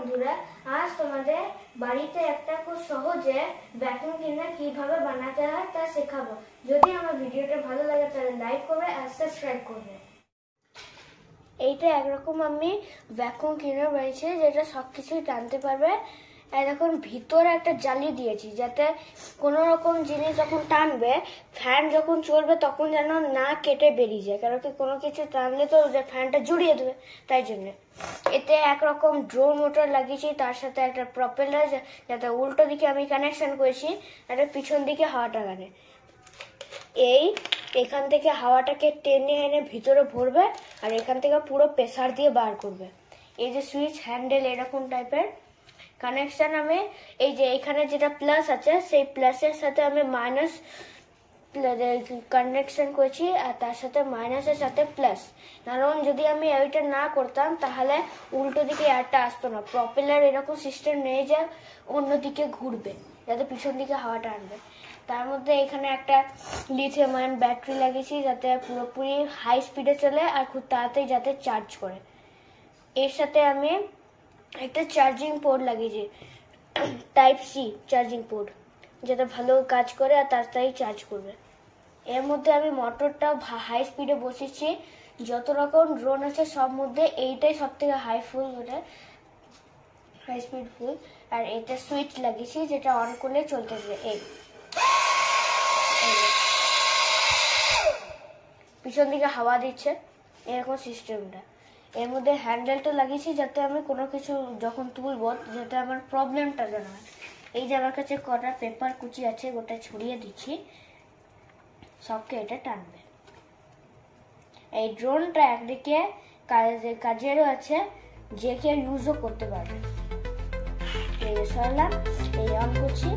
বন্ধুরা, আজ তোমাদের বাড়িতে একটা খুব সহজে ভ্যাকুয়াম ক্লিনার কিভাবে বানাতে হয় তা শেখাবো। যদি আমার ভিডিওটা ভালো লাগে তাহলে লাইক করবে আর সাবস্ক্রাইব করবে। এইটা একরকম আমি ভ্যাকুয়াম ক্লিনার বানিয়েছি যেটা সবকিছুই টানতে পারবে। এখন ভিতরে একটা জালি দিয়েছি যাতে কোনো রকম জিনিস যখন টানবে, ফ্যান যখন চলবে তখন যেন না কেটে বেরিয়ে যায়, কারণ কি কোনো কিছু টানলে তো ফ্যানটা জুড়িয়ে দেবে। তাই জন্য এতে একরকম ড্রোন মোটর লাগিয়েছি, তার সাথে একটা প্রপেলার যাতে উল্টো দিকে আমি কানেকশন করেছি, একটা পিছন দিকে হাওয়াটা গানে। এখান থেকে হাওয়াটাকে টেনে এনে ভিতরে ভরবে আর এখান থেকে পুরো প্রেসার দিয়ে বার করবে। এই যে সুইচ হ্যান্ডেল এরকম টাইপের কানেকশন, আমি এই যে এখানে যেটা প্লাস আছে সেই প্লাসের সাথে আমি মাইনাস কানেকশন করেছি আর তার সাথে মাইনাসের সাথে প্লাস। কারণ যদি আমি ওইটা না করতাম তাহলে উল্টো দিকে এয়ারটা আসতো না। প্রপেলার এরকম সিস্টেম নেই যে অন্যদিকে ঘুরবে যাতে পিছন দিকে হাওয়াটা আনবে। তার মধ্যে এখানে একটা লিথিয়াম আয়ন ব্যাটারি লাগিয়েছি যাতে পুরোপুরি হাই স্পিডে চলে আর খুব তাড়াতাড়ি যাতে চার্জ করে। এর সাথে আমি একটা চার্জিং পোর্ট লাগিয়েছি, টাইপ সি চার্জিং পোর্ট, যাতে ভালো কাজ করে আর তাড়াতাড়ি চার্জ করবে। এর মধ্যে আমি মোটরটা হাই স্পিডে বসেছি। যত রকম ড্রোন আছে সব মধ্যে এইটাই সব থেকে হাই স্পিড ফুল। আর এটা সুইচ লাগিয়েছি যেটা অন করলে চলতে যাবে। পিছন দিকে হাওয়া দিচ্ছে এরকম সিস্টেমটা। এর মধ্যে হ্যান্ডেলটা লাগিয়েছি যাতে আমি কোনো কিছু যখন তুলবো যাতে আমার প্রবলেমটা না হয়। এই যে আমার কাছে কটা পেপার কুচি আছে, গোটা ছড়িয়ে দিচ্ছি, সবকে এটা টানবে। এই ড্রোনটা একদিকে কাজেরও আছে, যে কেউ ইউজও করতে পারবে। এই সরলাম, এই অন করছি।